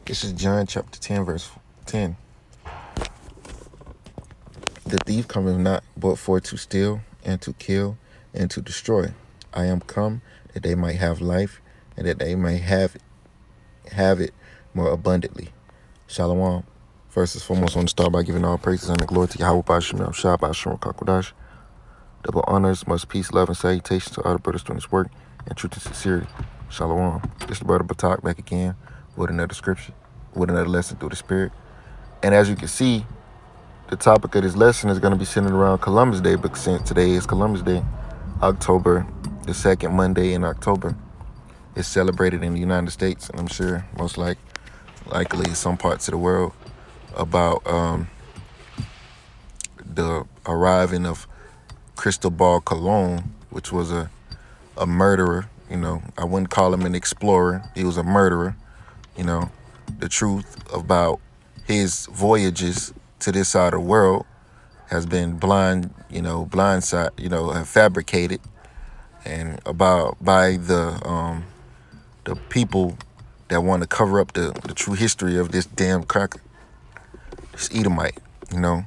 This is John chapter 10, verse 10. The thief cometh not but for to steal and to kill and to destroy. I am come that they might have life and that they may have it more abundantly. Shalom. First and foremost, I want to start by giving all praises and the glory to Yahweh Bashim Shah Bashim Kakodash. Double honors, much peace, love, and salutations to all the brothers doing this work and truth and sincerity. Shalom. This is the brother Batak back again with another scripture, with another lesson through the Spirit. And as you can see, the topic of this lesson is going to be centered around Columbus Day, because since today is Columbus Day, October, the second Monday in October, it's celebrated in the United States, and I'm sure most likely in some parts of the world, about the arriving of Cristobal Colon, which was a murderer. You know, I wouldn't call him an explorer. He was a murderer. You know, the truth about his voyages to this side of the world has been fabricated, and by the people that want to cover up the true history of this damn cracker, this Edomite, you know.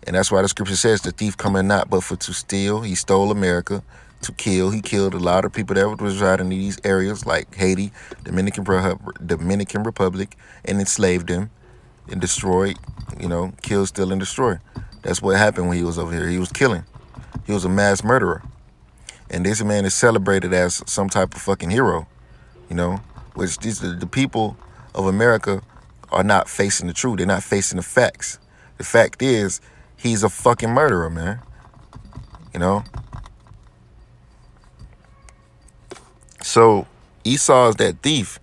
And that's why the scripture says the thief cometh not but for to steal. He stole America. To kill. He killed a lot of people that was residing in these areas like Haiti, Dominican Republic, and enslaved them and destroyed, kill, steal, and destroy. That's what happened when he was over here. He was killing. He was a mass murderer. And this man is celebrated as some type of fucking hero, which the people of America are not facing the truth. They're not facing the facts. The fact is, he's a fucking murderer, man. So Esau is that thief,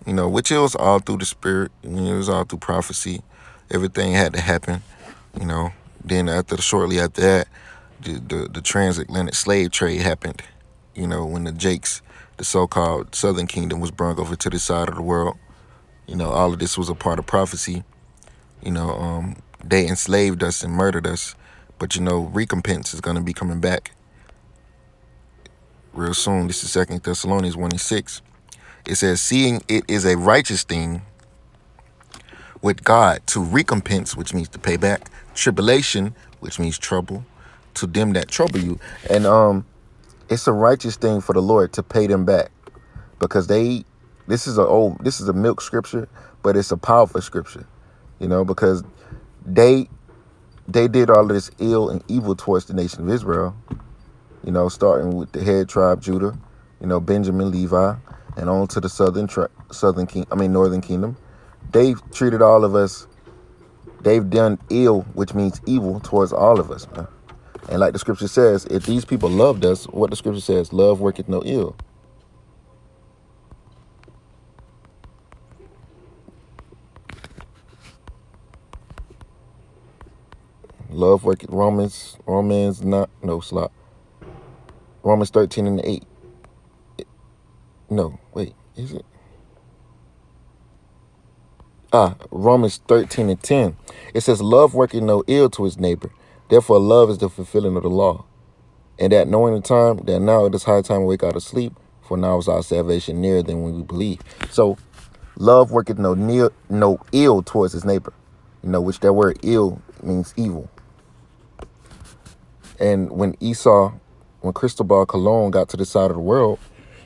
which it was all through the Spirit. It was all through prophecy. Everything had to happen, Then shortly after that, the transatlantic slave trade happened, when the Jakes, the so-called Southern Kingdom, was brought over to this side of the world. All of this was a part of prophecy. They enslaved us and murdered us, but recompense is going to be coming back real soon. This is 2 Thessalonians 1:6. It says, seeing it is a righteous thing with God to recompense, which means to pay back, tribulation, which means trouble, to them that trouble you. And it's a righteous thing for the Lord to pay them back, because this is a milk scripture, but it's a powerful scripture, because they did all of this ill and evil towards the nation of Israel, starting with the head tribe Judah, Benjamin, Levi, and on to the northern kingdom. They've treated all of us. They've done ill, which means evil, towards all of us, man. And like the scripture says, if these people loved us, what the scripture says, love worketh no ill. Love worketh, Romans 13:8. No, wait, is it? Romans 13:10. It says, love worketh no ill to his neighbor. Therefore, love is the fulfilling of the law. And that knowing the time, that now it is high time to wake out of sleep, for now is our salvation nearer than when we believe. So, love worketh no ill towards his neighbor. Which that word ill means evil. And when Cristobal Colon got to the side of the world,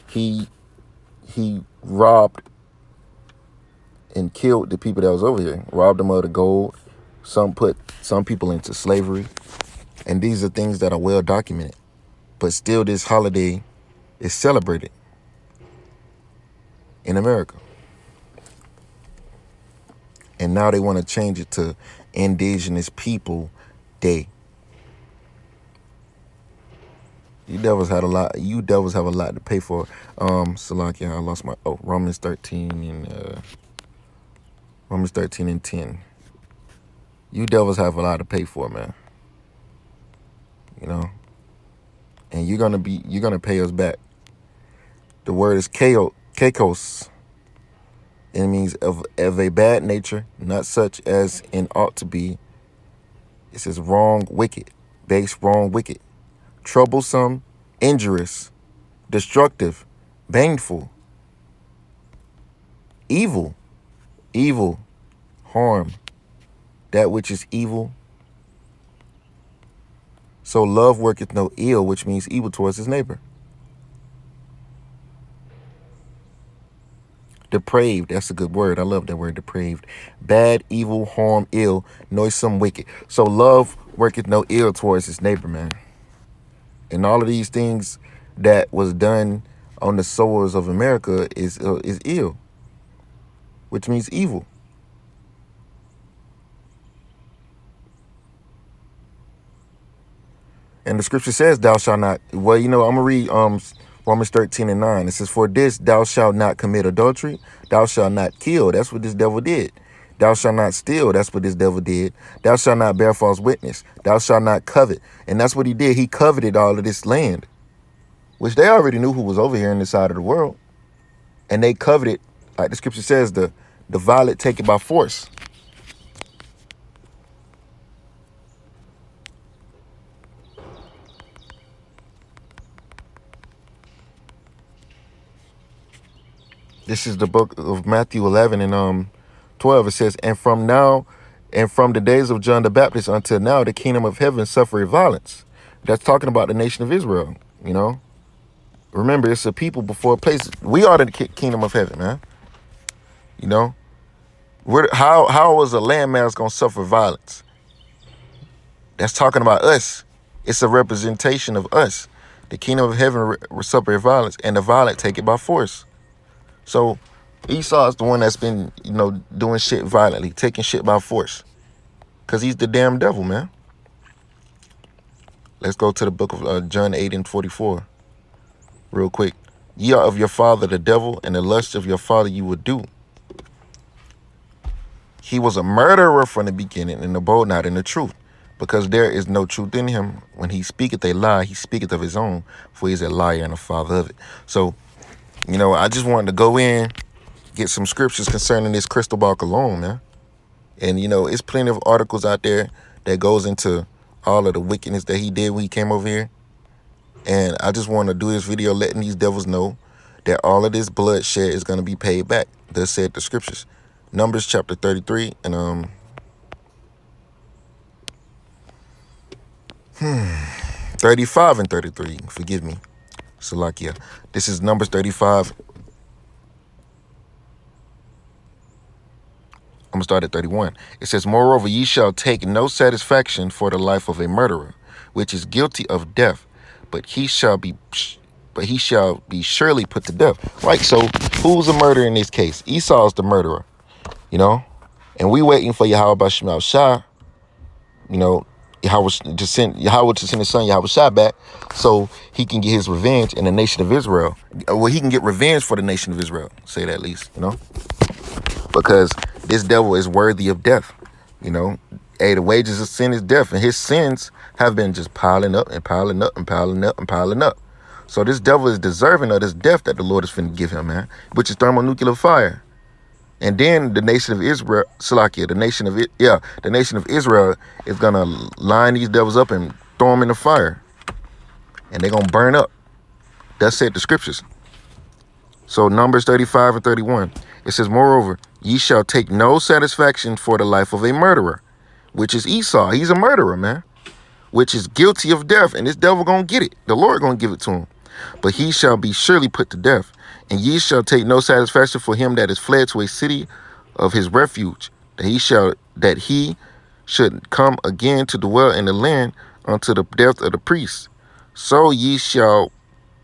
he robbed and killed the people that was over here, robbed them of the gold. Some put some people into slavery. And these are things that are well documented. But still, this holiday is celebrated in America. And now they want to change it to Indigenous People Day. You devils have a lot to pay for. Salakia, I lost my Romans 13:10. You devils have a lot to pay for, man. And you're gonna pay us back. The word is kakos. It means of a bad nature, not such as in ought to be. It says wrong, wicked, base, wrong, wicked, troublesome, injurious, destructive, baneful, evil, Evil, harm, that which is evil. So love worketh no ill, which means evil towards his neighbor. Depraved, that's a good word. I love that word, depraved. Bad, evil, harm, ill, noisome, wicked. So love worketh no ill towards his neighbor, man. And all of these things that was done on the soils of America is ill, which means evil. And the scripture says, thou shalt not. Well, I'm gonna read Romans 13:9. It says, for this thou shalt not commit adultery, thou shalt not kill. That's what this devil did. Thou shalt not steal. That's what this devil did. Thou shalt not bear false witness. Thou shalt not covet. And that's what he did. He coveted all of this land, which they already knew who was over here in this side of the world. And they coveted, like the scripture says, the violent take it by force. This is the book of Matthew 11 and 12. It says, and from the days of John the Baptist until now, the kingdom of heaven suffered violence. That's talking about the nation of Israel, Remember, it's a people before a place. We are the kingdom of heaven, man. How was a landmass going to suffer violence? That's talking about us. It's a representation of us. The kingdom of heaven suffer violence, and the violent take it by force. So Esau is the one that's been, doing shit violently, taking shit by force. Because he's the damn devil, man. Let's go to the book of John 8:44 real quick. Ye are of your father the devil, and the lust of your father you will do. He was a murderer from the beginning, and abode not in the truth, because there is no truth in him. When he speaketh a lie, he speaketh of his own, for he is a liar and a father of it. So, I just wanted to go in, get some scriptures concerning this crystal ball cologne, man. And, it's plenty of articles out there that goes into all of the wickedness that he did when he came over here. And I just want to do this video letting these devils know that all of this bloodshed is going to be paid back. Thus said the scriptures. Numbers chapter 33 and 35 and 33. Forgive me. Salakia. This is Numbers 35. I'm going to start at 31. It says, moreover, ye shall take no satisfaction for the life of a murderer, which is guilty of death, but he shall be surely put to death. Right? So who's the murderer in this case? Esau is the murderer, and we waiting for Yahweh Shema Shah, Yahweh to send his son Yahweh Shah back so he can get his revenge in the nation of Israel. Well, he can get revenge for the nation of Israel. Say that at least, because this devil is worthy of death. Hey, the wages of sin is death, and his sins have been just piling up and piling up and piling up and piling up. So this devil is deserving of this death that the Lord is finna give him, man, which is thermonuclear fire. And then the nation of Israel, Salakia, the nation of Israel is gonna line these devils up and throw them in the fire, and they're gonna burn up. That's said the scriptures. So Numbers 35 and 31, it says, moreover, ye shall take no satisfaction for the life of a murderer, which is Esau. He's a murderer, man, which is guilty of death, and this devil gonna get it. The Lord gonna give it to him. But he shall be surely put to death. And ye shall take no satisfaction for him that is fled to a city of his refuge, that he should come again to dwell in the land unto the death of the priests. So ye shall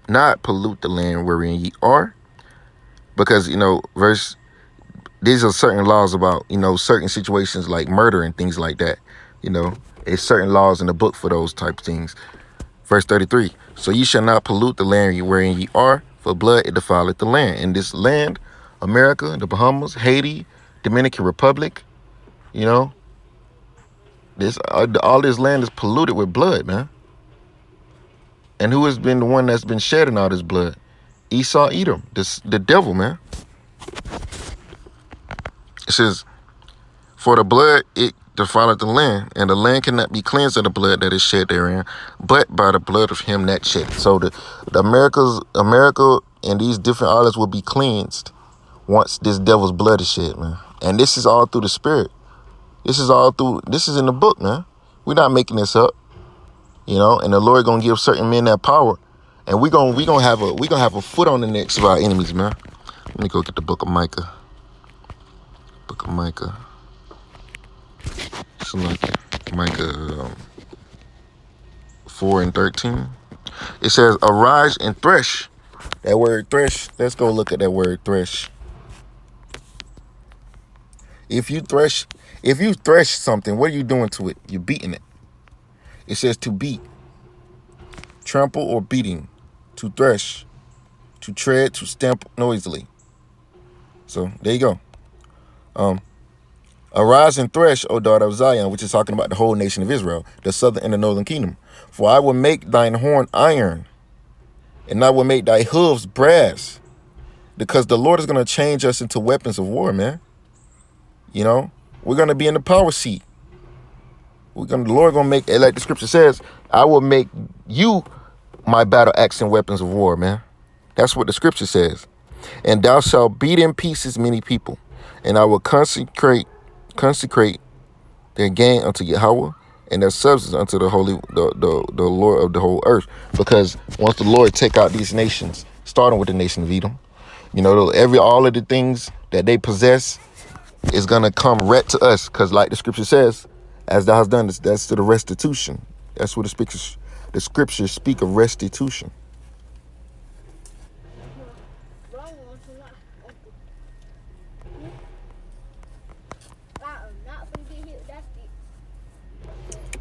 not pollute the land wherein ye are. Because, these are certain laws about, certain situations like murder and things like that. It's certain laws in the book for those type of things. Verse 33, so ye shall not pollute the land wherein ye are, for blood it defileth the land. And this land, America, the Bahamas, Haiti, Dominican Republic, all this land is polluted with blood, man. And who has been the one that's been shedding all this blood? Esau, Edom, the devil, man. It says, for the blood it defileth the land, and the land cannot be cleansed of the blood that is shed therein, but by the blood of him that shed. So the America and these different islands will be cleansed once this devil's blood is shed, man. And this is all through the Spirit. This is in the book, man. We're not making this up, you know. And the Lord gonna give certain men that power, and we gonna have a foot on the necks of our enemies, man. Let me go get the book of Micah. Book of Micah. So like Micah 4:13. It says, "Arise and thresh." That word thresh. Let's go look at that word thresh. If you thresh something, what are you doing to it? You're beating it. It says to beat, trample or beating, to thresh, to tread, to stamp noisily. So there you go. Arise and thresh, O daughter of Zion, which is talking about the whole nation of Israel, the southern and the northern kingdom. For I will make thine horn iron, and I will make thy hooves brass, because the Lord is going to change us into weapons of war, man. You know, we're going to be in the power seat. The Lord going to make, like the scripture says, I will make you my battle axe and weapons of war, man. That's what the scripture says. And thou shalt beat in pieces many people, and I will consecrate their gain unto Yahweh, and their substance unto the Lord of the whole earth. Because once the Lord take out these nations, starting with the nation of Edom, you know, all of the things that they possess is gonna come right to us. Because like the scripture says, as thou hast done this, that's to the restitution. That's what the scriptures speak of restitution.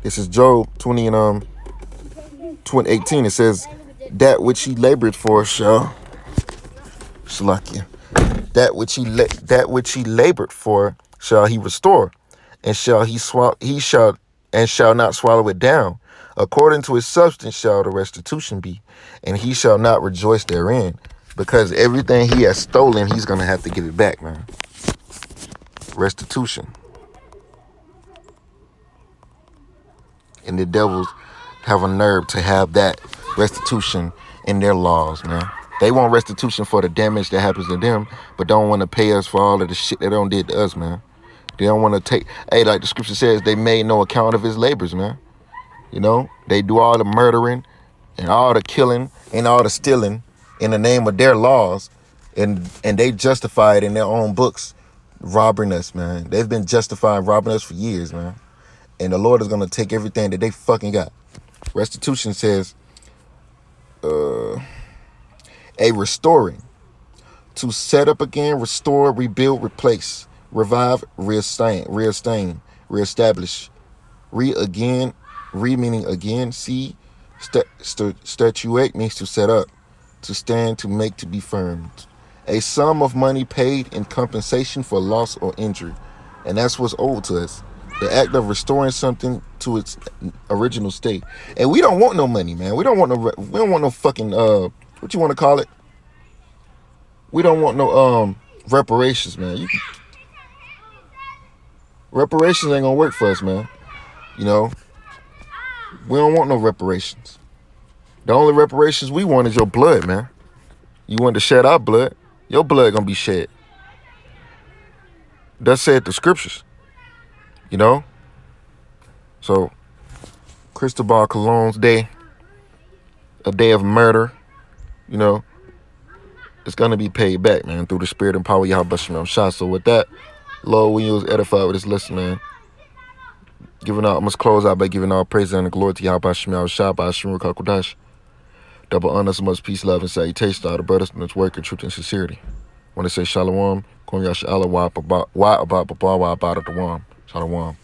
This is Job 20 and 18. It says, that which he labored for shall that which he labored for shall he restore, and shall not swallow it down. According to his substance shall the restitution be, and he shall not rejoice therein, because everything he has stolen, he's gonna have to give it back, man. Restitution. And the devils have a nerve to have that restitution in their laws, man. They want restitution for the damage that happens to them, but don't want to pay us for all of the shit they don't did to us, man. They don't want to take, like the scripture says, they made no account of his labors, man. You know, they do all the murdering and all the killing and all the stealing in the name of their laws, and they justify it in their own books, robbing us, man. They've been justifying robbing us for years, man. And the Lord is going to take everything that they fucking got. Restitution says, a restoring. To set up again, restore, rebuild, replace, revive, reestablish. Re-again, re-meaning again. See, statuate means to set up, to stand, to make, to be firm. A sum of money paid in compensation for loss or injury. And that's what's owed to us. The act of restoring something to its original state. And we don't want no money, man. We don't want no fucking what you want to call it? We don't want no reparations, man. Reparations ain't gonna work for us, man. You know, we don't want no reparations. The only reparations we want is your blood, man. You want to shed our blood, your blood gonna be shed. That said the scriptures. You know? So, Cristobal Colon's day, a day of murder, you know, it's going to be paid back, man, through the spirit and power of Yahweh Shem Shah. So with that, Lord, we was edified with this lesson, man. I must close out by giving all praise and glory to Yahweh Shem Shah, by Hashem Rukakudash. Double honor, so much peace, love, and salutation to all the brothers in this work of truth and sincerity. I want to say shalom, Kwam Yasha Allah, wa about the Wam. Shalom.